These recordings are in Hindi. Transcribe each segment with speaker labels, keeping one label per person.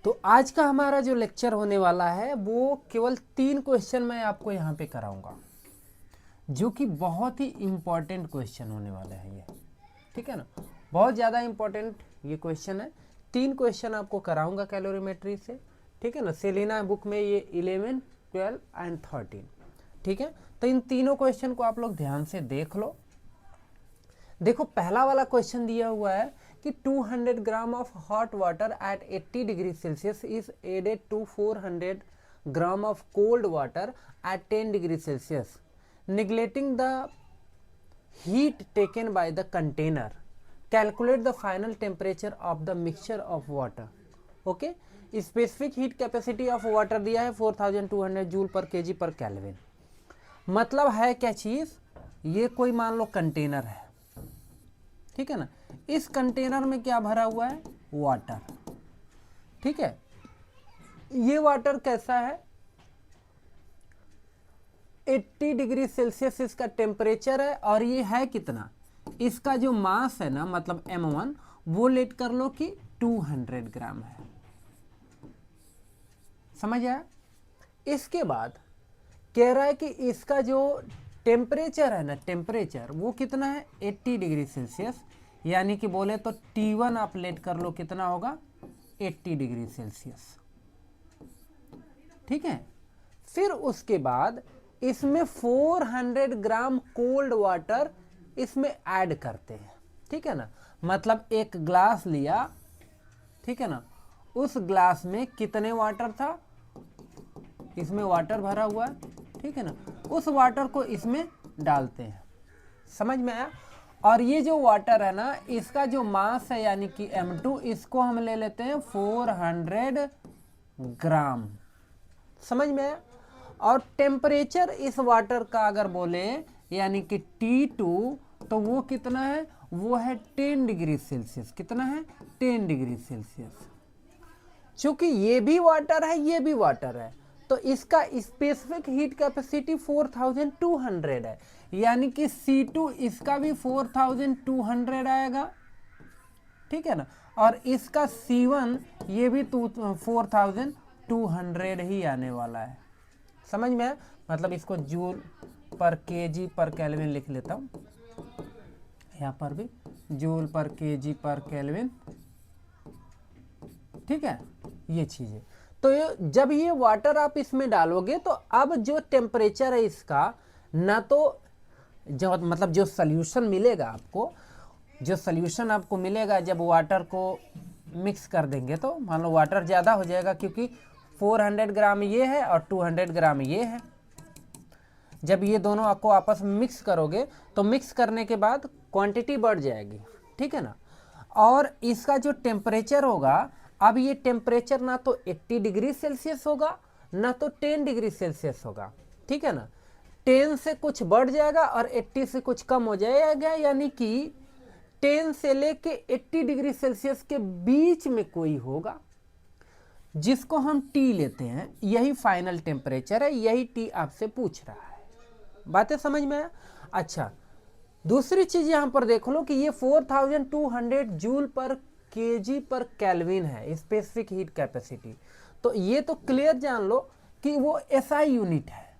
Speaker 1: तो आज का हमारा जो लेक्चर होने वाला है वो केवल 3 क्वेश्चन मैं आपको यहाँ पे कराऊंगा, जो कि बहुत ही इम्पोर्टेंट क्वेश्चन होने वाले हैं ये, ठीक है ना। बहुत ज़्यादा इम्पोर्टेंट ये क्वेश्चन है। 3 क्वेश्चन आपको कराऊंगा कैलोरीमेट्री से, ठीक है ना। सेलिना बुक में ये 11, 12 एंड 13, ठीक है। तो इन तीनों क्वेश्चन को आप लोग ध्यान से देख लो। देखो पहला वाला क्वेश्चन दिया हुआ है कि 200 gram of hot water at 80 degree Celsius is added to 400 gram of cold water at 10 degree Celsius, neglecting the heat taken by the container. Calculate the final temperature of the mixture of water. Okay, specific heat capacity of water दिया है 4200 जूल पर केजी पर केल्विन। मतलब है क्या चीज, ये कोई मान लो कंटेनर है, ठीक है ना। इस कंटेनर में क्या भरा हुआ है, वाटर, ठीक है। ये वाटर कैसा है, 80 डिग्री सेल्सियस इसका टेम्परेचर है, और ये है कितना, इसका जो मास है ना, मतलब m1, वो लेट कर लो कि 200 ग्राम है। समझ आया। इसके बाद कह रहा है कि इसका जो टेम्परेचर है ना, टेम्परेचर वो कितना है, 80 डिग्री सेल्सियस, यानी कि बोले तो T1 आप लेट कर लो कितना होगा, 80 डिग्री सेल्सियस, ठीक है। फिर उसके बाद इसमें 400 ग्राम कोल्ड वाटर इसमें ऐड करते हैं, ठीक है ना। मतलब एक ग्लास लिया, ठीक है ना, उस ग्लास में कितने वाटर था, इसमें वाटर भरा हुआ है, ठीक है ना। उस वाटर को इसमें डालते हैं, समझ में आया। और ये जो वाटर है ना, इसका जो मास है यानी कि m2, इसको हम ले लेते हैं 400 ग्राम, समझ में आया। और टेम्परेचर इस वाटर का अगर बोले यानी कि T2, तो वो कितना है, वो है 10 डिग्री सेल्सियस। कितना है, 10 डिग्री सेल्सियस। चूंकि ये भी वाटर है, ये भी वाटर है, तो इसका स्पेसिफिक हीट कैपेसिटी 4200 है, यानी कि C2 इसका भी 4200 आएगा, ठीक है ना। और इसका C1 ये भी 4200 ही आने वाला है, समझ में है। मतलब इसको जूल पर केजी पर केल्विन लिख लेता हूँ, यहाँ पर भी जूल पर केजी पर केल्विन, ठीक है, ये चीज़ें। तो ये जब ये वाटर आप इसमें डालोगे तो अब जो टेम्परेचर है इसका, ना तो जो मतलब जो सल्यूशन मिलेगा आपको, जो सल्यूशन आपको मिलेगा जब वाटर को मिक्स कर देंगे, तो मान लो वाटर ज़्यादा हो जाएगा क्योंकि 400 ग्राम ये है और 200 ग्राम ये है। जब ये दोनों आपको आपस में मिक्स करोगे तो मिक्स करने के बाद क्वांटिटी बढ़ जाएगी, ठीक है ना। और इसका जो टेम्परेचर होगा, अब ये टेम्परेचर ना तो 80 डिग्री सेल्सियस होगा, ना तो 10 डिग्री सेल्सियस होगा, ठीक है ना। 10 से कुछ बढ़ जाएगा और 80 से कुछ कम हो जाएगा, यानी कि 10 से लेके 80 डिग्री सेल्सियस के बीच में कोई होगा, जिसको हम T लेते हैं। यही फाइनल टेम्परेचर है, यही T आपसे पूछ रहा है। बातें समझ में आया। अच्छा, दूसरी चीज यहां पर देख लो कि ये 4200 जूल पर केजी पर केल्विन है स्पेसिफिक हीट कैपेसिटी। तो ये तो क्लियर जान लो कि वो SI यूनिट है।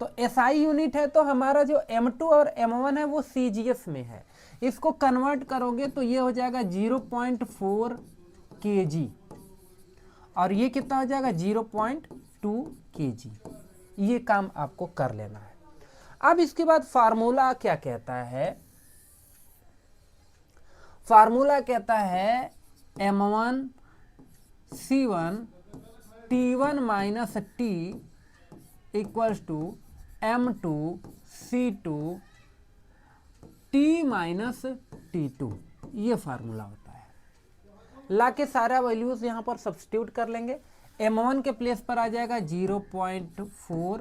Speaker 1: तो SI यूनिट है तो हमारा जो m2 और m1 है वो CGS में है। इसको कन्वर्ट करोगे तो ये हो जाएगा 0.4 kg, और ये कितना हो जाएगा 0.2 kg। ये काम आपको कर लेना है। अब इसके बाद फार्मूला क्या कहता है, फार्मूला कहता है m1 C1 T1 minus T equals to m2 C2 T minus T2। ये फार्मूला होता है। ला के सारा वैल्यूज यहाँ पर सब्स्टिट्यूट कर लेंगे। m1 के प्लेस पर आ जाएगा 0.4,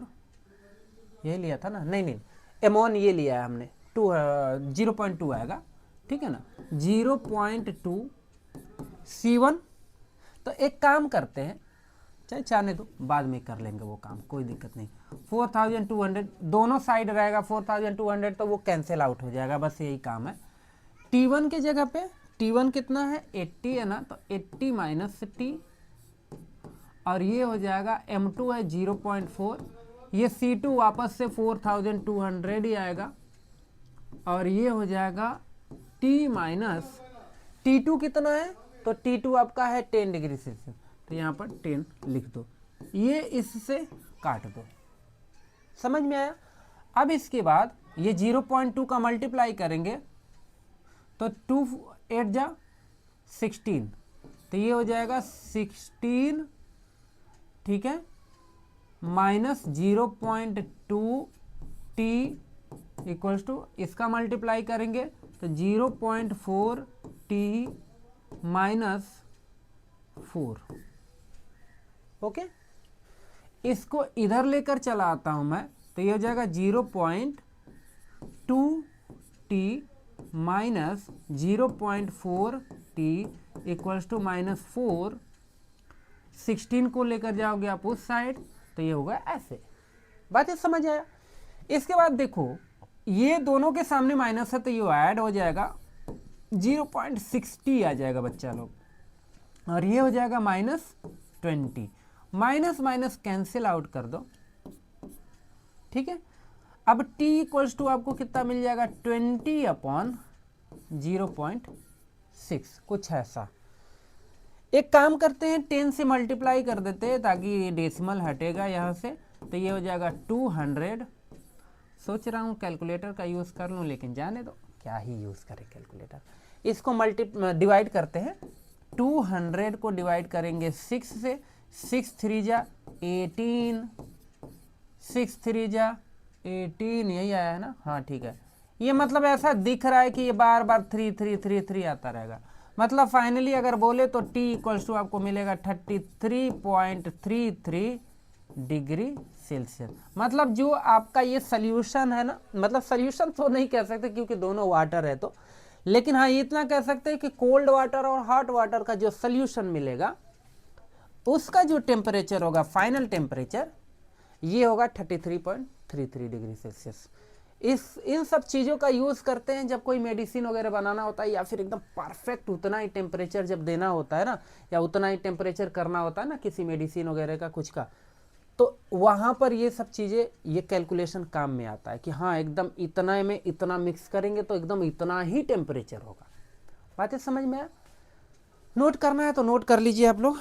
Speaker 1: ये लिया था ना, नहीं m1 ये लिया है हमने, 0.2 आएगा, ठीक है ना। 0.2 C1। तो एक काम करते हैं, चाहे चाहने दो बाद में कर लेंगे वो काम, कोई दिक्कत नहीं। 4200 दोनों साइड रहेगा, 4200 तो वो कैंसिल आउट हो जाएगा, बस यही काम है। T1 के जगह पे T1 कितना है, 80 है ना, तो 80 माइनस T और ये हो जाएगा M2 है 0.4, ये C2 वापस से 4200 ही आएगा, और ये हो जाएगा T माइनस T2 कितना है, तो T2 आपका है 10 डिग्री सेल्सियस, तो यहाँ पर 10 लिख दो, ये इससे काट दो। समझ में आया। अब इसके बाद ये 0.2 का मल्टीप्लाई करेंगे तो 2 8 जा 16, तो ये हो जाएगा 16, ठीक है, माइनस 0.2 T इक्वल्स टू, इसका मल्टीप्लाई करेंगे तो 0.4 T माइनस 4। ओके, इसको इधर लेकर चला आता हूं मैं, तो ये हो जाएगा 0.2 T minus 0.4 T equals to minus 4। 16 को लेकर जाओगे आप उस साइड, तो ये होगा ऐसे। बात ये समझ आया। इसके बाद देखो ये दोनों के सामने माइनस है, तो ये ऐड हो जाएगा 0.60 आ जाएगा बच्चा लोग, और ये हो जाएगा -20। माइनस माइनस कैंसिल आउट कर दो, ठीक है। अब t इक्वल्स टू आपको कितना मिल जाएगा, 20/0.6, कुछ ऐसा। एक काम करते हैं, 10 से मल्टीप्लाई कर देते हैं ताकि डेसिमल हटेगा यहाँ से, तो ये हो जाएगा 200। सोच रहा हूँ कैलकुलेटर का यूज़ कर लूँ, लेकिन जाने दो, क्या ही यूज़ करें कैलकुलेटर। इसको डिवाइड करते हैं, 200 को डिवाइड करेंगे 6 से, 6 3 जा 18, 6 3 जा 18, यही आया है ना, हाँ ठीक है। ये मतलब ऐसा दिख रहा है कि ये बार बार 3 3 3 3 आता रहेगा, मतलब फाइनली अगर बोले तो t इक्वल्स टू आपको मिलेगा 33.33 डिग्री सेल्सियस। मतलब जो आपका ये सोल्यूशन है ना, मतलब सोल्यूशन तो नहीं कह सकते क्योंकि दोनों वाटर है, तो लेकिन हाँ इतना कह सकते हैं कि कोल्ड वाटर और हॉट वाटर का जो सोल्यूशन मिलेगा उसका जो टेम्परेचर होगा, फाइनल टेम्परेचर, ये होगा 33.33 डिग्री सेल्सियस। इन सब चीज़ों का यूज़ करते हैं जब कोई मेडिसिन वगैरह बनाना होता है, या फिर एकदम परफेक्ट उतना ही टेम्परेचर जब देना होता है ना, या उतना ही टेम्परेचर करना होता है ना किसी मेडिसिन वगैरह का कुछ का, तो वहाँ पर ये सब चीज़ें, ये कैलकुलेशन काम में आता है कि हाँ एकदम इतना में इतना मिक्स करेंगे तो एकदम इतना ही टेम्परेचर होगा। बातें समझ में आया। नोट करना है तो नोट कर लीजिए आप लोग।